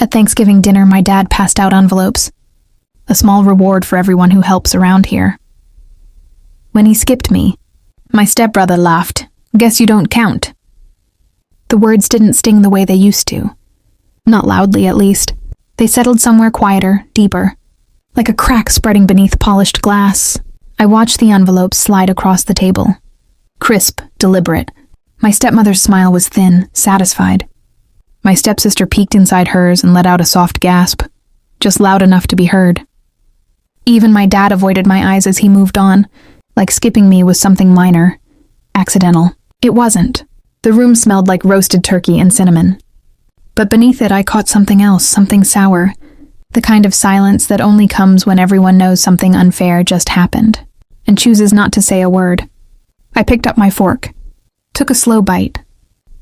At Thanksgiving dinner, my dad passed out envelopes. A small reward for everyone who helps around here. When he skipped me, my stepbrother laughed. Guess you don't count. The words didn't sting the way they used to. Not loudly, at least. They settled somewhere quieter, deeper. Like a crack spreading beneath polished glass, I watched the envelopes slide across the table. Crisp, deliberate. My stepmother's smile was thin, satisfied. My stepsister peeked inside hers and let out a soft gasp, just loud enough to be heard. Even my dad avoided my eyes as he moved on, like skipping me was something minor, accidental. It wasn't. The room smelled like roasted turkey and cinnamon. But beneath it I caught something else, something sour, the kind of silence that only comes when everyone knows something unfair just happened, and chooses not to say a word. I picked up my fork, took a slow bite,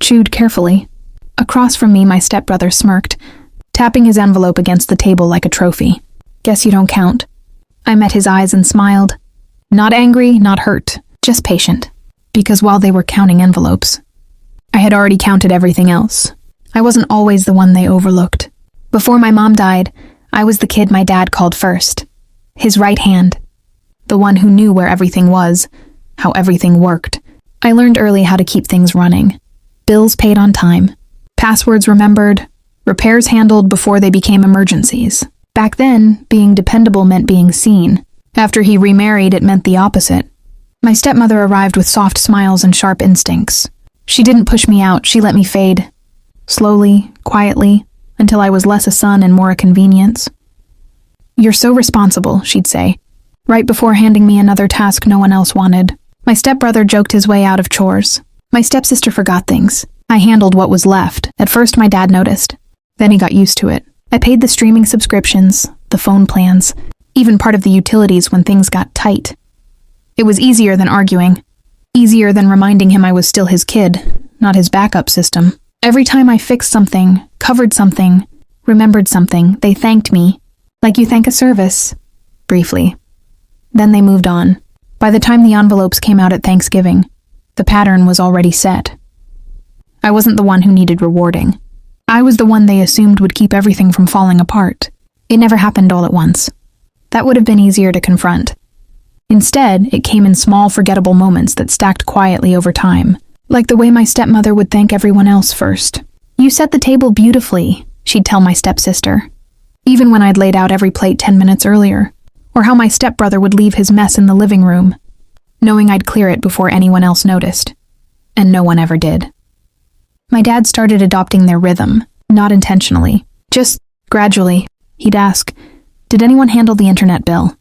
chewed carefully. Across from me, my stepbrother smirked, tapping his envelope against the table like a trophy. Guess you don't count. I met his eyes and smiled. Not angry, not hurt, just patient. Because while they were counting envelopes, I had already counted everything else. I wasn't always the one they overlooked. Before my mom died, I was the kid my dad called first. His right hand. The one who knew where everything was, how everything worked. I learned early how to keep things running. Bills paid on time. Passwords remembered. Repairs handled before they became emergencies. Back then, being dependable meant being seen. After he remarried, it meant the opposite. My stepmother arrived with soft smiles and sharp instincts. She didn't push me out, she let me fade. Slowly, quietly, until I was less a son and more a convenience. "You're so responsible," she'd say, right before handing me another task no one else wanted. My stepbrother joked his way out of chores. My stepsister forgot things. I handled what was left. At first my dad noticed. Then he got used to it. I paid the streaming subscriptions, the phone plans, even part of the utilities when things got tight. It was easier than arguing. Easier than reminding him I was still his kid, not his backup system. Every time I fixed something, covered something, remembered something, they thanked me, like you thank a service, briefly. Then they moved on. By the time the envelopes came out at Thanksgiving, the pattern was already set. I wasn't the one who needed rewarding. I was the one they assumed would keep everything from falling apart. It never happened all at once. That would have been easier to confront. Instead, it came in small, forgettable moments that stacked quietly over time, like the way my stepmother would thank everyone else first. "You set the table beautifully," she'd tell my stepsister, even when I'd laid out every plate 10 minutes earlier, or how my stepbrother would leave his mess in the living room, knowing I'd clear it before anyone else noticed. And no one ever did. My dad started adopting their rhythm, not intentionally, just gradually. He'd ask, "Did anyone handle the internet bill?"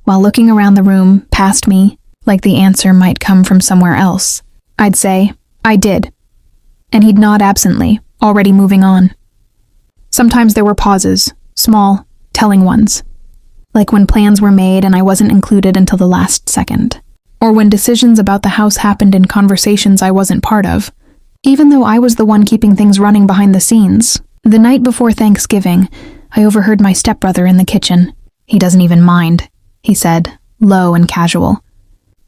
While looking around the room, past me, like the answer might come from somewhere else, I'd say, "I did." And he'd nod absently, already moving on. Sometimes there were pauses, small, telling ones. Like when plans were made and I wasn't included until the last second. Or when decisions about the house happened in conversations I wasn't part of, even though I was the one keeping things running behind the scenes. The night before Thanksgiving, I overheard my stepbrother in the kitchen. "He doesn't even mind," he said, low and casual.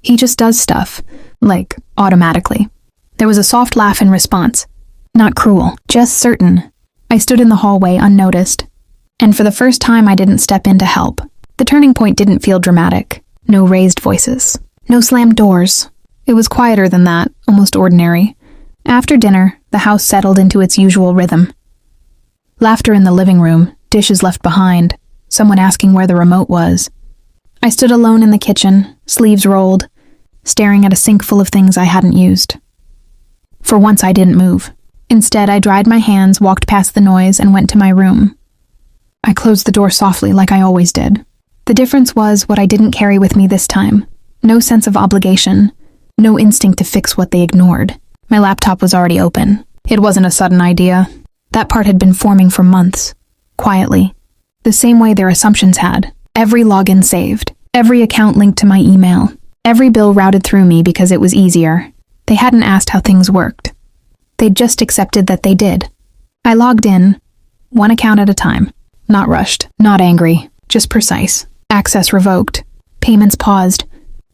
"He just does stuff, like, automatically." There was a soft laugh in response. Not cruel, just certain. I stood in the hallway unnoticed, and for the first time I didn't step in to help. The turning point didn't feel dramatic. No raised voices. No slammed doors. It was quieter than that, almost ordinary. After dinner, the house settled into its usual rhythm. Laughter in the living room, dishes left behind, someone asking where the remote was. I stood alone in the kitchen, sleeves rolled, staring at a sink full of things I hadn't used. For once I didn't move. Instead, I dried my hands, walked past the noise, and went to my room. I closed the door softly like I always did. The difference was what I didn't carry with me this time. No sense of obligation. No instinct to fix what they ignored. My laptop was already open. It wasn't a sudden idea. That part had been forming for months. Quietly. The same way their assumptions had. Every login saved. Every account linked to my email. Every bill routed through me because it was easier. They hadn't asked how things worked. They'd just accepted that they did. I logged in, one account at a time. Not rushed, not angry, just precise. Access revoked. Payments paused.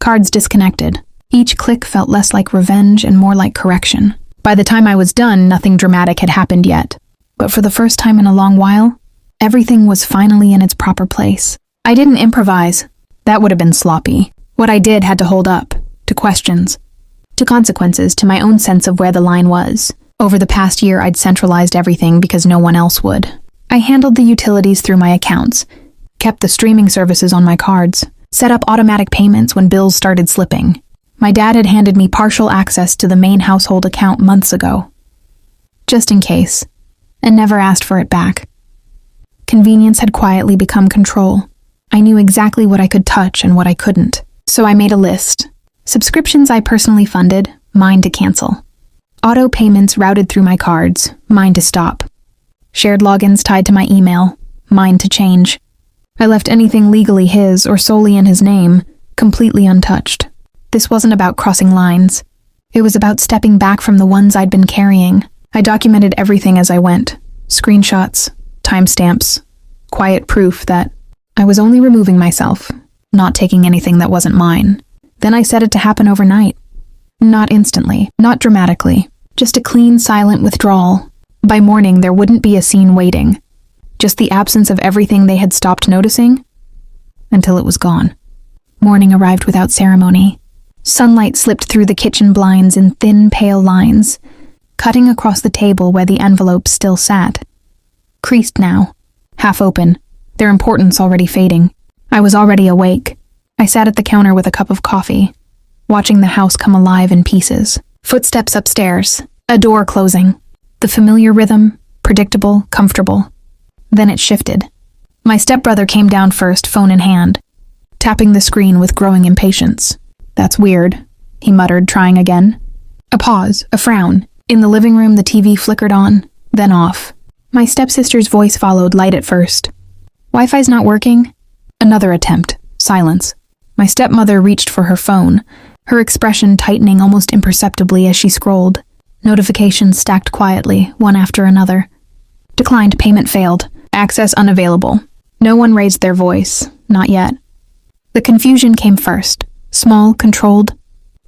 Cards disconnected. Each click felt less like revenge and more like correction. By the time I was done, nothing dramatic had happened yet. but for the first time in a long while, everything was finally in its proper place. I didn't improvise. That would have been sloppy. What I did had to hold up, to questions, to consequences, to my own sense of where the line was. Over the past year, I'd centralized everything because no one else would. I handled the utilities through my accounts, kept the streaming services on my cards, set up automatic payments when bills started slipping. My dad had handed me partial access to the main household account months ago, just in case, and never asked for it back. Convenience had quietly become control. I knew exactly what I could touch and what I couldn't, so I made a list. Subscriptions I personally funded, mine to cancel. Auto payments routed through my cards, mine to stop. Shared logins tied to my email, mine to change. I left anything legally his or solely in his name, completely untouched. This wasn't about crossing lines. It was about stepping back from the ones I'd been carrying. I documented everything as I went. Screenshots, timestamps, quiet proof that I was only removing myself, not taking anything that wasn't mine. Then I set it to happen overnight. Not instantly, not dramatically, just a clean, silent withdrawal. By morning, there wouldn't be a scene waiting, just the absence of everything they had stopped noticing until it was gone. Morning arrived without ceremony. Sunlight slipped through the kitchen blinds in thin, pale lines, cutting across the table where the envelopes still sat. Creased now, half open, their importance already fading. I was already awake. I sat at the counter with a cup of coffee, watching the house come alive in pieces. Footsteps upstairs, a door closing. The familiar rhythm, predictable, comfortable. Then it shifted. My stepbrother came down first, phone in hand, tapping the screen with growing impatience. "That's weird," he muttered, trying again. A pause, a frown. In the living room, the TV flickered on, then off. My stepsister's voice followed, light at first. "Wi-Fi's not working?" Another attempt. Silence. My stepmother reached for her phone, her expression tightening almost imperceptibly as she scrolled. Notifications stacked quietly, one after another. Declined, payment failed. Access unavailable. No one raised their voice. Not yet. The confusion came first. Small, controlled,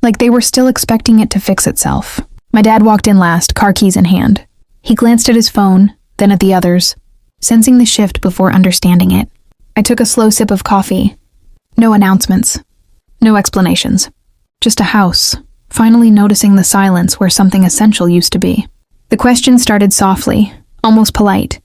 like they were still expecting it to fix itself. My dad walked in last, car keys in hand. He glanced at his phone, then at the others, sensing the shift before understanding it. I took a slow sip of coffee. No announcements. No explanations. Just a house, finally noticing the silence where something essential used to be. The question started softly, almost polite.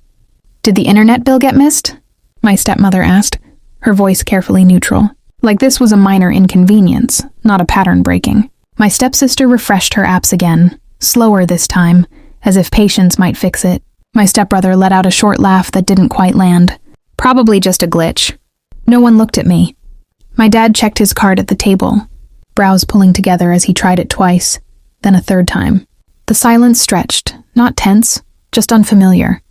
"Did the internet bill get missed?" my stepmother asked, her voice carefully neutral. Like this was a minor inconvenience, not a pattern breaking. My stepsister refreshed her apps again, slower this time, as if patience might fix it. My stepbrother let out a short laugh that didn't quite land. Probably just a glitch. No one looked at me. My dad checked his card at the table, brows pulling together as he tried it twice, then a third time. The silence stretched, not tense, just unfamiliar.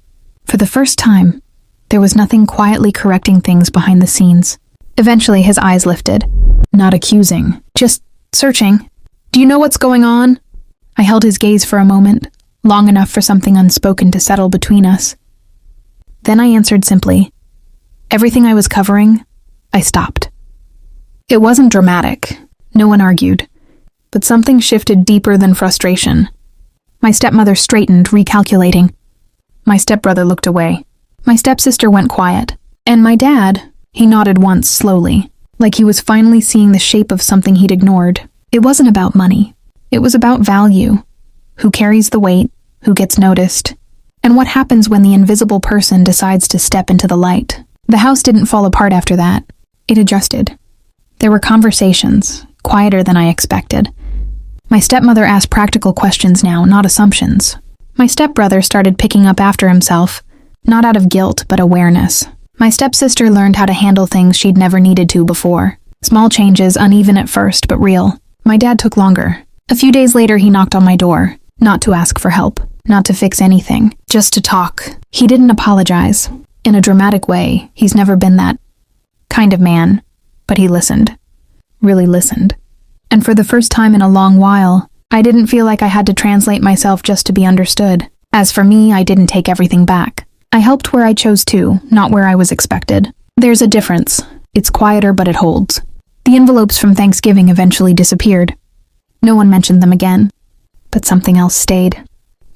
For the first time, there was nothing quietly correcting things behind the scenes. Eventually, his eyes lifted. Not accusing, just searching. "Do you know what's going on?" I held his gaze for a moment, long enough for something unspoken to settle between us. Then I answered simply. Everything I was covering, I stopped. It wasn't dramatic. No one argued. But something shifted deeper than frustration. My stepmother straightened, recalculating. My stepbrother looked away. My stepsister went quiet. And my dad, he nodded once slowly, like he was finally seeing the shape of something he'd ignored. It wasn't about money. It was about value. Who carries the weight, who gets noticed, and what happens when the invisible person decides to step into the light. The house didn't fall apart after that. It adjusted. There were conversations, quieter than I expected. My stepmother asked practical questions now, not assumptions. My stepbrother started picking up after himself, not out of guilt, but awareness. My stepsister learned how to handle things she'd never needed to before. Small changes, uneven at first, but real. My dad took longer. A few days later, he knocked on my door, not to ask for help, not to fix anything, just to talk. He didn't apologize. In a dramatic way, he's never been that kind of man, but he listened. Really listened. And for the first time in a long while, I didn't feel like I had to translate myself just to be understood. As for me, I didn't take everything back. I helped where I chose to, not where I was expected. There's a difference. It's quieter, but it holds. The envelopes from Thanksgiving eventually disappeared. No one mentioned them again. But something else stayed.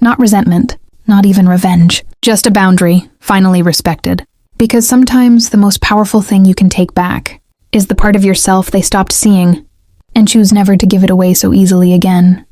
Not resentment, Not even revenge. Just a boundary, finally respected. Because sometimes the most powerful thing you can take back is the part of yourself they stopped seeing, and choose never to give it away so easily again.